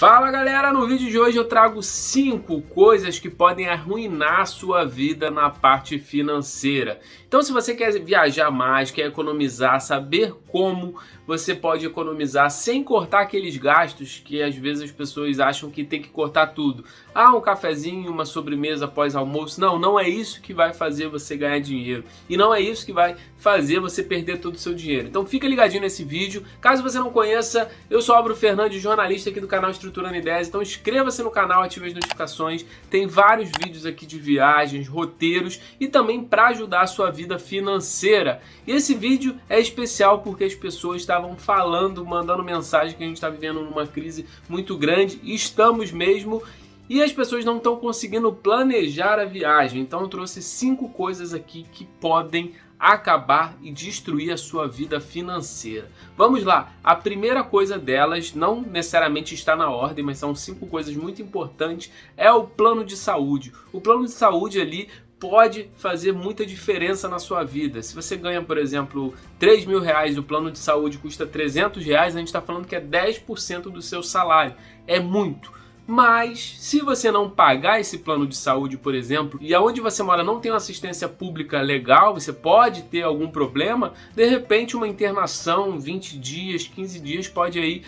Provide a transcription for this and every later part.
Fala galera, no vídeo de hoje eu trago 5 coisas que podem arruinar a sua vida na parte financeira. Então se você quer viajar mais, quer economizar, saber como você pode economizar sem cortar aqueles gastos que às vezes as pessoas acham que tem que cortar tudo. Ah, um cafezinho, uma sobremesa após almoço. Não é isso que vai fazer você ganhar dinheiro. E não é isso que vai fazer você perder todo o seu dinheiro. Então fica ligadinho nesse vídeo. Caso você não conheça, eu sou Álvaro Fernandes, jornalista aqui do canal Estruturando Ideias. Então inscreva-se no canal, ative as notificações. Tem vários vídeos aqui de viagens, roteiros e também para ajudar a sua vida financeira. E esse vídeo é especial porque as pessoas estavam falando, mandando mensagem que a gente está vivendo numa crise muito grande. E estamos mesmo. E as pessoas não estão conseguindo planejar a viagem. Então eu trouxe 5 coisas aqui que podem acabar e destruir a sua vida financeira. Vamos lá, a primeira coisa delas, não necessariamente está na ordem, mas são 5 coisas muito importantes, é o plano de saúde. O plano de saúde ali pode fazer muita diferença na sua vida. Se você ganha, por exemplo, R$3.000 e o plano de saúde custa R$300, a gente está falando que é 10% do seu salário. É muito. Mas, se você não pagar esse plano de saúde, por exemplo, e aonde você mora não tem uma assistência pública legal, você pode ter algum problema, de repente uma internação, 20 dias, 15 dias, pode aí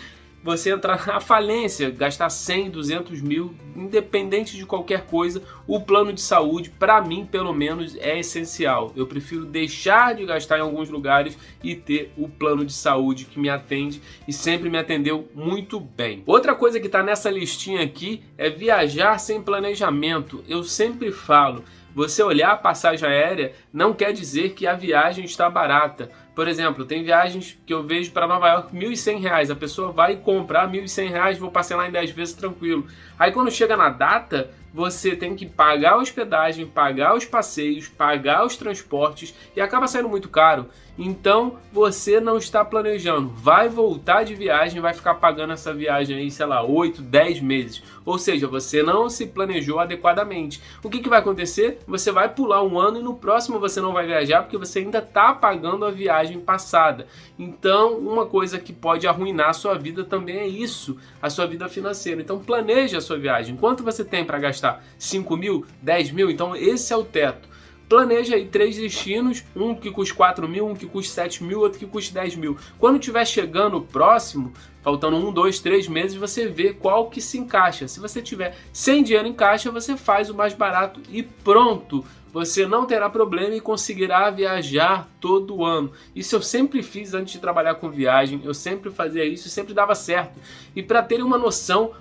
você entrar na falência, gastar 100, 200 mil, independente de qualquer coisa, o plano de saúde, para mim, pelo menos, é essencial. Eu prefiro deixar de gastar em alguns lugares e ter o plano de saúde que me atende e sempre me atendeu muito bem. Outra coisa que está nessa listinha aqui é viajar sem planejamento. Eu sempre falo, você olhar a passagem aérea não quer dizer que a viagem está barata. Por exemplo, tem viagens que eu vejo para Nova York R$1.100. A pessoa vai comprar R$1.100, vou parcelar em 10 vezes tranquilo. Aí quando chega na data, você tem que pagar a hospedagem, pagar os passeios, pagar os transportes e acaba saindo muito caro. Então você não está planejando, vai voltar de viagem, vai ficar pagando essa viagem aí, sei lá, 8, 10 meses. Ou seja, você não se planejou adequadamente. O que vai acontecer? Você vai pular um ano e no próximo você não vai viajar porque você ainda está pagando a viagem passada. Então uma coisa que pode arruinar a sua vida também é isso, a sua vida financeira. Então planeje a sua viagem. Quanto você tem para gastar? 5 mil? 10 mil? Então esse é o teto. Planeja aí 3 destinos, um que custe 4 mil, um que custe 7 mil, outro que custe 10 mil. Quando estiver chegando próximo, faltando 1, 2, 3 meses, você vê qual que se encaixa. Se você tiver sem dinheiro em caixa, você faz o mais barato e pronto. Você não terá problema e conseguirá viajar todo ano. Isso eu sempre fiz antes de trabalhar com viagem, eu sempre fazia isso e sempre dava certo. E para terem uma noção,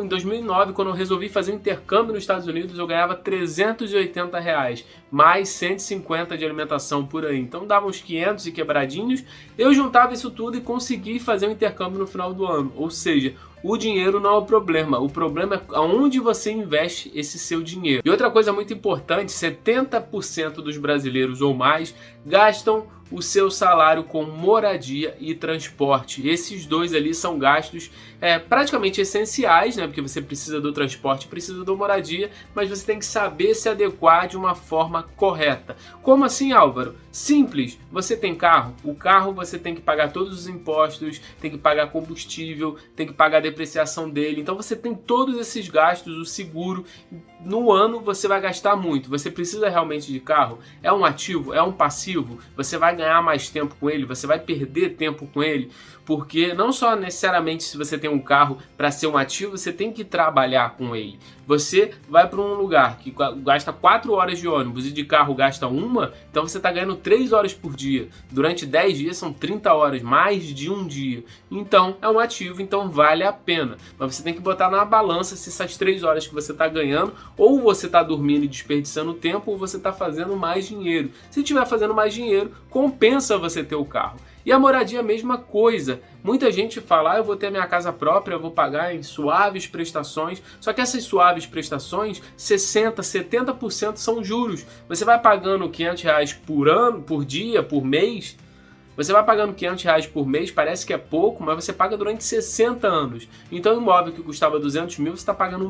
em 2009, quando eu resolvi fazer um intercâmbio nos Estados Unidos, eu ganhava R$380, mais 150 de alimentação por aí. Então dava uns 500 e quebradinhos, eu juntava isso tudo e consegui fazer um intercâmbio no final do ano. Ou seja, o dinheiro não é o problema é aonde você investe esse seu dinheiro. E outra coisa muito importante, 70% dos brasileiros ou mais gastam o seu salário com moradia e transporte. Esses dois ali são gastos praticamente essenciais, né? Porque você precisa do transporte, precisa da moradia, mas você tem que saber se adequar de uma forma correta. Como assim, Álvaro? Simples, você tem carro, o carro você tem que pagar todos os impostos, tem que pagar combustível, tem que pagar a depreciação dele, então você tem todos esses gastos, o seguro, no ano você vai gastar muito. Você precisa realmente de carro? É um ativo? É um passivo? Você vai ganhar mais tempo com ele? Você vai perder tempo com ele? Porque não só necessariamente se você tem um carro para ser um ativo, você tem que trabalhar com ele. Você vai para um lugar que gasta 4 horas de ônibus e de carro gasta 1, então você está ganhando 3 horas por dia. Durante 10 dias são 30 horas, mais de um dia. Então é um ativo, então vale a pena. Mas você tem que botar na balança se essas 3 horas que você está ganhando, ou você está dormindo e desperdiçando tempo, ou você está fazendo mais dinheiro. Se estiver fazendo mais dinheiro, compensa você ter o carro. E a moradia, a mesma coisa. Muita gente fala, eu vou ter minha casa própria, eu vou pagar em suaves prestações. Só que essas suaves prestações, 60%, 70% são juros. Você vai pagando R$500 por ano, por dia, por mês. Você vai pagando R$500 por mês, parece que é pouco, mas você paga durante 60 anos. Então um imóvel que custava 200 mil, você está pagando 1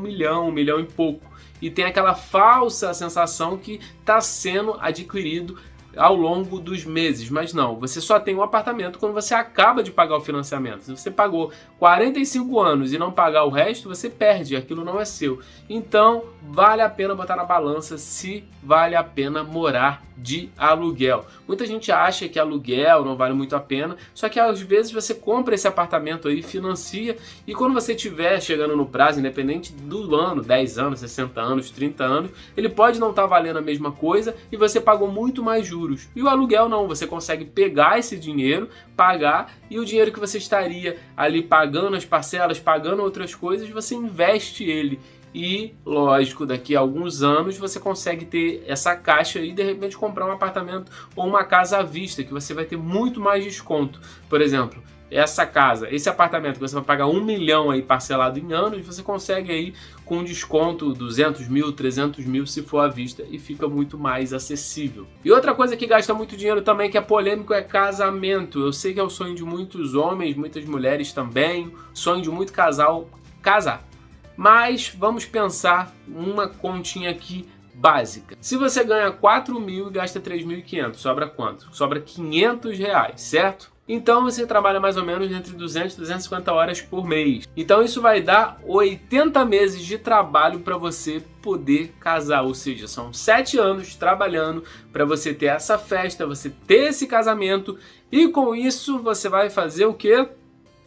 milhão e pouco. E tem aquela falsa sensação que está sendo adquirido ao longo dos meses, mas não, você só tem um apartamento quando você acaba de pagar o financiamento. Se você pagou 45 anos e não pagar o resto, você perde, aquilo não é seu. Então, vale a pena botar na balança se vale a pena morar de aluguel. Muita gente acha que aluguel não vale muito a pena, só que às vezes você compra esse apartamento aí, financia, e quando você estiver chegando no prazo, independente do ano, 10 anos, 60 anos, 30 anos, ele pode não estar valendo a mesma coisa e você pagou muito mais juros. E o aluguel não, você consegue pegar esse dinheiro, pagar, e o dinheiro que você estaria ali pagando as parcelas, pagando outras coisas, você investe ele. E, lógico, daqui a alguns anos você consegue ter essa caixa e de repente comprar um apartamento ou uma casa à vista, que você vai ter muito mais desconto. Por exemplo, essa casa, esse apartamento que você vai pagar 1 milhão aí parcelado em anos, você consegue aí com desconto 200 mil, 300 mil se for à vista, e fica muito mais acessível. E outra coisa que gasta muito dinheiro também, que é polêmico, é casamento. Eu sei que é o sonho de muitos homens, muitas mulheres também, sonho de muito casal casar. Mas vamos pensar uma continha aqui básica. Se você ganha 4 mil e gasta 3.500, sobra quanto? Sobra 500 reais, certo? Então você trabalha mais ou menos entre 200 e 250 horas por mês. Então isso vai dar 80 meses de trabalho para você poder casar. Ou seja, são 7 anos trabalhando para você ter essa festa, você ter esse casamento. E com isso você vai fazer o quê?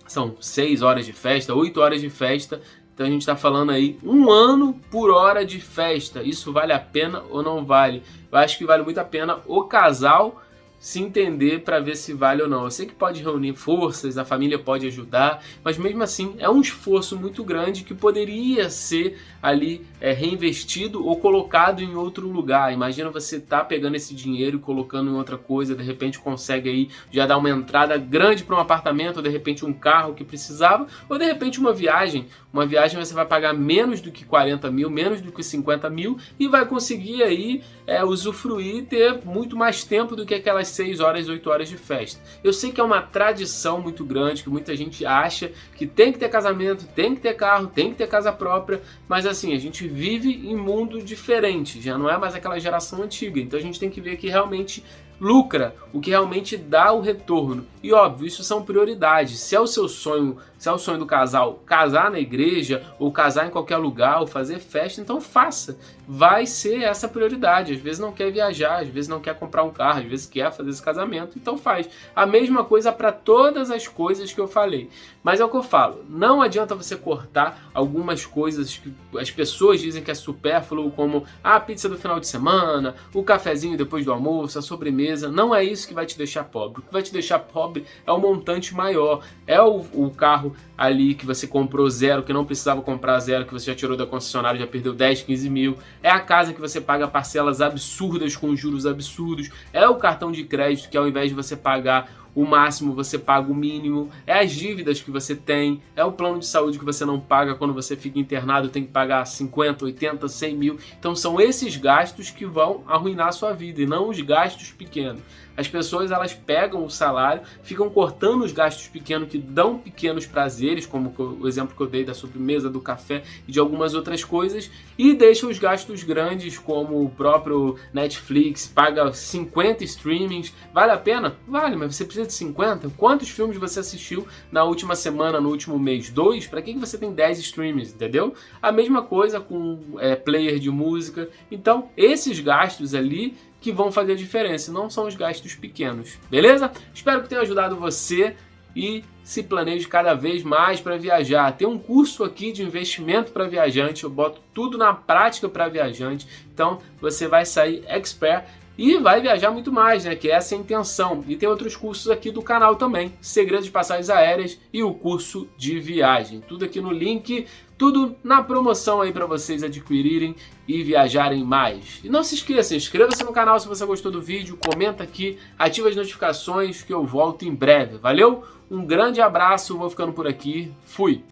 São 6 horas de festa, 8 horas de festa. Então a gente está falando aí 1 ano por hora de festa. Isso vale a pena ou não vale? Eu acho que vale muito a pena o casal se entender para ver se vale ou não. Eu sei que pode reunir forças, a família pode ajudar, mas mesmo assim é um esforço muito grande que poderia ser ali reinvestido ou colocado em outro lugar. Imagina você tá pegando esse dinheiro e colocando em outra coisa, de repente consegue aí já dar uma entrada grande para um apartamento, ou de repente um carro que precisava, ou de repente uma viagem. Uma viagem você vai pagar menos do que 40 mil, menos do que 50 mil e vai conseguir aí usufruir e ter muito mais tempo do que aquelas 6 horas, 8 horas de festa. Eu sei que é uma tradição muito grande, que muita gente acha que tem que ter casamento, tem que ter carro, tem que ter casa própria, mas assim, a gente vive em mundo diferente, já não é mais aquela geração antiga, então a gente tem que ver que realmente lucra, o que realmente dá o retorno. E óbvio, isso são prioridades. Se é o seu sonho, se é o sonho do casal casar na igreja, ou casar em qualquer lugar, ou fazer festa, então faça. Vai ser essa prioridade. Às vezes não quer viajar, às vezes não quer comprar um carro, às vezes quer fazer esse casamento, então faz. A mesma coisa para todas as coisas que eu falei. Mas é o que eu falo, não adianta você cortar algumas coisas que as pessoas dizem que é supérfluo, como a pizza do final de semana, o cafezinho depois do almoço, a sobremesa. Não é isso que vai te deixar pobre. O que vai te deixar pobre é o montante maior. É o carro ali que você comprou zero, que não precisava comprar zero, que você já tirou da concessionária, já perdeu 10, 15 mil. É a casa que você paga parcelas absurdas com juros absurdos. É o cartão de crédito que ao invés de você pagar o máximo, você paga o mínimo, é as dívidas que você tem, é o plano de saúde que você não paga quando você fica internado, tem que pagar 50, 80, 100 mil. Então são esses gastos que vão arruinar a sua vida e não os gastos pequenos. As pessoas, elas pegam o salário, ficam cortando os gastos pequenos que dão pequenos prazeres, como o exemplo que eu dei da sobremesa, do café e de algumas outras coisas, e deixam os gastos grandes, como o próprio Netflix, paga 50 streamings. Vale a pena? Vale, mas você precisa de 50? Quantos filmes você assistiu na última semana, no último mês? 2? Para que você tem 10 streamings, entendeu? A mesma coisa com player de música. Então, esses gastos ali que vão fazer a diferença, não são os gastos pequenos, beleza? Espero que tenha ajudado você e se planeje cada vez mais para viajar. Tem um curso aqui de investimento para viajante, eu boto tudo na prática para viajante, então você vai sair expert e vai viajar muito mais, né? Que essa é a intenção. E tem outros cursos aqui do canal também, segredos de passagens aéreas e o curso de viagem. Tudo aqui no link, tudo na promoção aí para vocês adquirirem e viajarem mais. E não se esqueça, inscreva-se no canal se você gostou do vídeo, comenta aqui, ativa as notificações que eu volto em breve. Valeu? Um grande abraço, vou ficando por aqui. Fui!